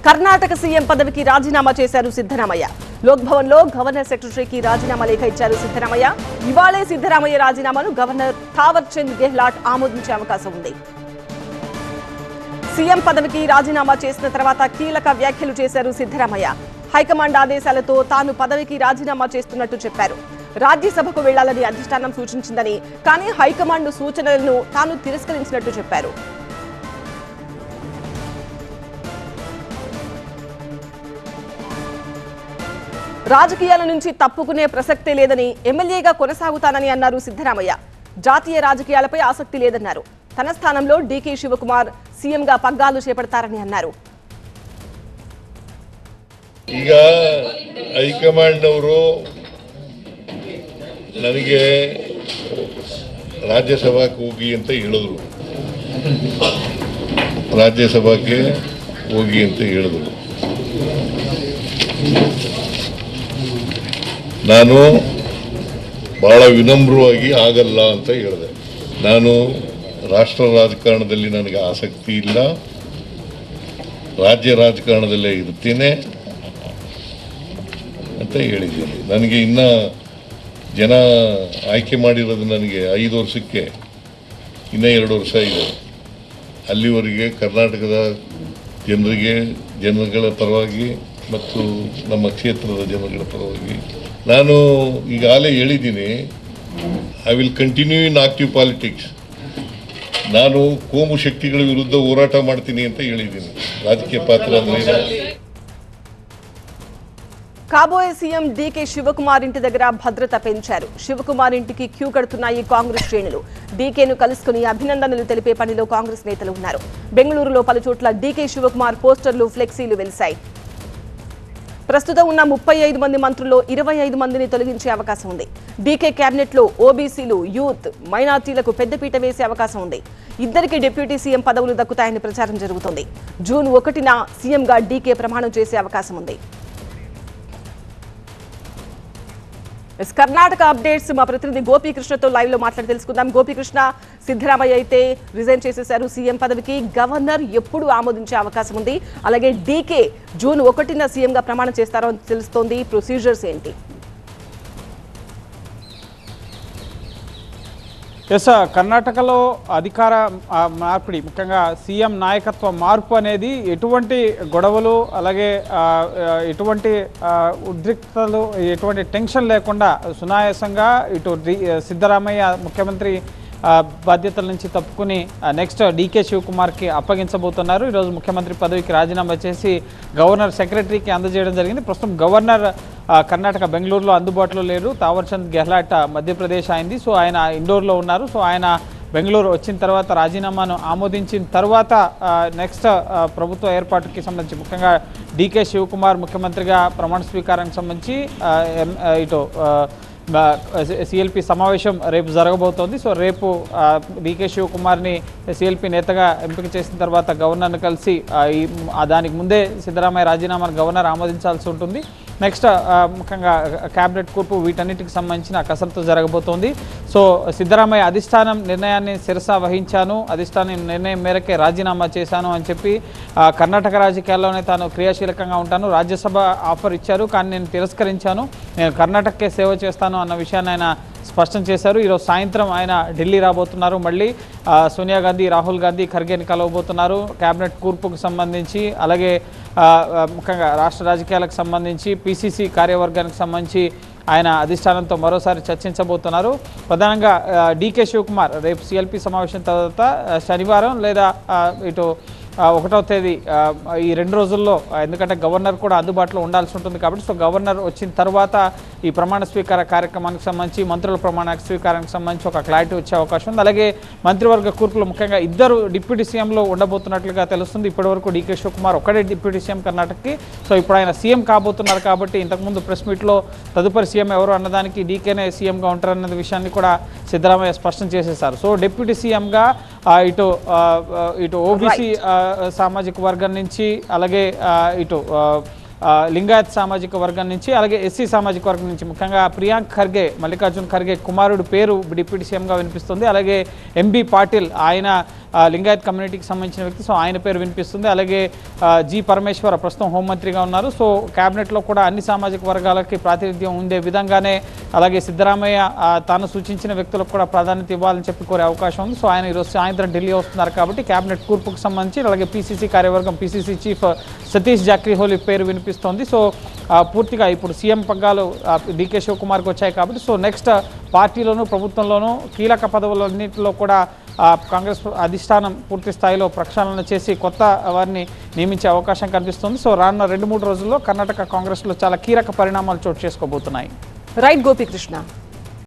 Karnataka CM పదవికి రాజీనామా చేశారు సిద్ధరామయ్య. లోక్ భవన్ లో గవర్నర్ సెక్రటరీకి రాజీనామా లేఖ ఇచ్చారు సిద్ధరామయ్య. ఇవాళే సిద్ధరామయ్య రాజీనామాను గవర్నర్ థావర్ చంద్ గెహ్లాట్ ఆమోదించే అవకాశం ఉంది. సీఎం పదవికి రాజీనామా చేసిన తర్వాత కీలక వ్యాఖ్యలు చేశారు సిద్ధరామయ్య. హైకమాండ్ ఆదేశాలతో తాను పదవికి రాజీనామా చేస్తున్నట్టు చెప్పారు. రాజ్యసభకు వెళ్లాలని అధిష్టానం సూచించిందని, కానీ హైకమాండ్ సూచనలను తాను తిరస్కరించినట్టు చెప్పారు. రాజకీయాల నుంచి తప్పుకునే ప్రసక్తే లేదని, ఎమ్మెల్యేగా కొనసాగుతానని అన్నారు సిద్ధరామయ్య. జాతీయ రాజకీయాలపై ఆసక్తి లేదన్నారు. తన స్థానంలో డీకే శివకుమార్ సీఎంగా పగ్గాలు చేపడతారని అన్నారు. ಈಗ ಹೈಕಮಾಂಡ್ ಅವರು ನನಗೆ ರಾಜ್ಯಸಭಾಕ್ಕೆ ಹೋಗಿ ಅಂತ ಹೇಳಿದ್ರು. ರಾಜ್ಯಸಭಾಕ್ಕೆ ಹೋಗಿ ಅಂತ ಹೇಳಿದ್ರು. ನಾನು ಬಹಳ ವಿನಮ್ರವಾಗಿ ಆಗಲ್ಲ ಅಂತ ಹೇಳಿದೆ. ನಾನು ರಾಷ್ಟ್ರ ರಾಜಕಾರಣದಲ್ಲಿ ನನಗೆ ಆಸಕ್ತಿ ಇಲ್ಲ, ರಾಜ್ಯ ರಾಜಕಾರಣದಲ್ಲೇ ಇರ್ತೀನಿ ಅಂತ ಹೇಳಿದ್ದೀನಿ. ನನಗೆ ಇನ್ನು ಜನ ಆಯ್ಕೆ ಮಾಡಿರೋದು ನನಗೆ 5 ವರ್ಷಕ್ಕೆ ಇನ್ನೂ 2 ವರ್ಷ ಇದೆ. ಅಲ್ಲಿವರೆಗೆ ಕರ್ನಾಟಕದ ಜನಗಳ ಪರವಾಗಿ ಮತ್ತು ನಮ್ಮ ಕ್ಷೇತ್ರದ ಜನಗಳ ಪರವಾಗಿ ನಾನು ಈಗಾಗಲೇ ಹೇಳಿದ್ದೀನಿ, I will continue in active politics. ನಾನು ಕೋಮು ಶಕ್ತಿಗಳ ವಿರುದ್ಧ ಹೋರಾಟ ಮಾಡ್ತೀನಿ ಅಂತ ಹೇಳಿದ್ದೀನಿ. ರಾಜಕೀಯ ಪಾತ್ರ ಅಂದ್ರೆ కాబోయే సీఎం డీకే శివకుమార్ ఇంటి దగ్గర భద్రత పెంచారు. శివకుమార్ ఇంటికి క్యూ కడుతున్నాయి కాంగ్రెస్ శ్రేణులు. డీకేను కలుసుకుని అభినందనలు తెలిపే పనిలో కాంగ్రెస్ నేతలు ఉన్నారు. బెంగళూరులో పలుచోట్ల డీకే శివకుమార్ పోస్టర్లు, ఫ్లెక్సీలు వెలిశాయి. ప్రస్తుతం ఉన్న 35 మంది మంత్రుల్లో 25 మందిని తొలగించే అవకాశం ఉంది. డీకే కేబినెట్ లో ఓబీసీలు, యూత్, మైనార్టీలకు పెద్దపీట వేసే అవకాశం ఉంది. ఇద్దరికి డిప్యూటీ సీఎం పదవులు దక్కుతాయని ప్రచారం జరుగుతోంది. జూన్ 1న సీఎంగా డీకే ప్రమాణం చేసే అవకాశం ఉంది. కర్ణాటక అప్డేట్స్ మా ప్రతినిధి గోపీకృష్ణతో లైవ్ లో మాట్లాడి తెలుసుకుందాం. గోపీకృష్ణ, సిద్ధరామయ్య అయితే రిజైన్ చేసేశారు సీఎం పదవికి. గవర్నర్ ఎప్పుడు ఆమోదించే అవకాశం ఉంది? అలాగే డీకే జూన్ 1న సీఎంగా ప్రమాణం చేస్తారో అని తెలుస్తోంది. ప్రొసీజర్స్ ఏంటి? కర్ణాటకలో అధికార మార్పిడి, ముఖ్యంగా సీఎం నాయకత్వ మార్పు అనేది ఎటువంటి గొడవలు, అలాగే ఎటువంటి ఉద్రిక్తలు, ఎటువంటి టెన్షన్ లేకుండా సునాయాసంగా ఇటు సిద్ధరామయ్య ముఖ్యమంత్రి బాధ్యతల నుంచి తప్పుకుని నెక్స్ట్ డీకే శివకుమార్కి అప్పగించబోతున్నారు. ఈరోజు ముఖ్యమంత్రి పదవికి రాజీనామా చేసి గవర్నర్ సెక్రటరీకి అందజేయడం జరిగింది. ప్రస్తుతం గవర్నర్ కర్ణాటక బెంగళూరులో అందుబాటులో లేరు. థావర్ చంద్ గెహ్లాట్ మధ్యప్రదేశ్ అయింది. సో ఆయన ఇండోర్లో ఉన్నారు. సో ఆయన బెంగళూరు వచ్చిన తర్వాత రాజీనామాను ఆమోదించిన తర్వాత నెక్స్ట్ ప్రభుత్వ ఏర్పాటుకి సంబంధించి ముఖ్యంగా డీకే శివకుమార్ ముఖ్యమంత్రిగా ప్రమాణ స్వీకారానికి సంబంధించి ఇటు సిఎల్పి సమావేశం రేపు జరగబోతోంది. సో రేపు డీకే శివకుమార్ని సిఎల్పి నేతగా ఎంపిక చేసిన తర్వాత గవర్నర్ను కలిసి దానికి ముందే సిద్ధరామయ్య రాజీనామాను గవర్నర్ ఆమోదించాల్సి ఉంటుంది. నెక్స్ట్ ముఖ్యంగా క్యాబినెట్ కూర్పు, వీటన్నిటికి సంబంధించిన కసరత్తు జరగబోతోంది. సో సిద్ధరామయ్య అధిష్టానం నిర్ణయాన్ని శిరసా వహించాను, అధిష్టానం నిర్ణయం మేరకే రాజీనామా చేశాను అని చెప్పి కర్ణాటక రాజకీయాల్లోనే తాను క్రియాశీలకంగా ఉంటాను, రాజ్యసభ ఆఫర్ ఇచ్చారు కానీ నేను తిరస్కరించాను, నేను కర్ణాటకకే సేవ చేస్తాను అన్న విషయాన్ని ఆయన స్పష్టం చేశారు. ఈరోజు సాయంత్రం ఆయన ఢిల్లీ రాబోతున్నారు. మళ్ళీ సోనియా గాంధీ, రాహుల్ గాంధీ, ఖర్గేని కలవబోతున్నారు. క్యాబినెట్ కూర్పుకు సంబంధించి, అలాగే ముఖ్యంగా రాష్ట్ర రాజకీయాలకు సంబంధించి, పిసిసి కార్యవర్గానికి సంబంధించి ఆయన అధిష్టానంతో మరోసారి చర్చించబోతున్నారు. ప్రధానంగా డీకే శివకుమార్ రేపు సిఎల్పి సమావేశం తర్వాత శనివారం లేదా ఇటు 1వ తేదీ ఈ 2 రోజుల్లో, ఎందుకంటే గవర్నర్ కూడా అందుబాటులో ఉండాల్సి ఉంటుంది కాబట్టి, సో గవర్నర్ వచ్చిన తర్వాత ఈ ప్రమాణ స్వీకార కార్యక్రమానికి సంబంధించి, మంత్రుల ప్రమాణ స్వీకారానికి సంబంధించి ఒక క్లారిటీ వచ్చే అవకాశం ఉంది. అలాగే మంత్రివర్గ కూర్పులో ముఖ్యంగా 2 డిప్యూటీ సీఎంలు ఉండబోతున్నట్లుగా తెలుస్తుంది. ఇప్పటివరకు డీకే శివకుమార్ ఒక్కడే డిప్యూటీ సీఎం కర్ణాటకకి. సో ఇప్పుడు ఆయన సీఎం కాబోతున్నారు కాబట్టి ఇంతకుముందు ప్రెస్ మీట్లో తదుపరి సీఎం ఎవరు అన్నదానికి డీకేనే సీఎంగా ఉంటారన్న విషయాన్ని కూడా సిద్ధరామయ్య స్పష్టం చేసేశారు. సో డిప్యూటీ సీఎంగా ఇటు ఓబీసీ సామాజిక వర్గం నుంచి, అలాగే ఇటు లింగాయత్ సామాజిక వర్గం నుంచి, అలాగే ఎస్సీ సామాజిక వర్గం నుంచి ముఖ్యంగా ప్రియాంక్ ఖర్గే, మల్లికార్జున్ ఖర్గే కుమారుడు పేరు డిప్యూటీ సీఎంగా వినిపిస్తుంది. అలాగే ఎంబీ పాటిల్, ఆయన లింగాయత్ కమ్యూనిటీకి సంబంధించిన వ్యక్తి. సో ఆయన పేరు వినిపిస్తుంది. అలాగే జి పరమేశ్వర ప్రస్తుతం హోంమంత్రిగా ఉన్నారు. సో క్యాబినెట్లో కూడా అన్ని సామాజిక వర్గాలకి ప్రాతినిధ్యం ఉండే విధంగానే అలాగే సిద్ధరామయ్య తాను సూచించిన వ్యక్తులకు కూడా ప్రాధాన్యత ఇవ్వాలని చెప్పి కోరే అవకాశం ఉంది. సో ఆయన ఈరోజు సాయంత్రం ఢిల్లీ వస్తున్నారు కాబట్టి క్యాబినెట్ కూర్పుకు సంబంధించి అలాగే పీసీసీ కార్యవర్గం పీసీసీ చీఫ్ సతీష్ జాక్రిహోలీ పేరు వినిపిస్తోంది. సో పూర్తిగా ఇప్పుడు సీఎం పగ్గాలు డీకే శివకుమార్కి వచ్చాయి కాబట్టి సో నెక్స్ట్ పార్టీలోనూ ప్రభుత్వంలోనూ కీలక పదవులన్నింటిలో కూడా కాంగ్రెస్ అధిష్టానం పూర్తి స్థాయిలో ప్రక్షాళన చేసి కొత్త వారిని నియమించే అవకాశం కనిపిస్తుంది. సో రానున్న 2-3 రోజుల్లో కర్ణాటక కాంగ్రెస్లో చాలా కీలక పరిణామాలు చోటు చేసుకోబోతున్నాయి. రైట్ గోపీకృష్ణ.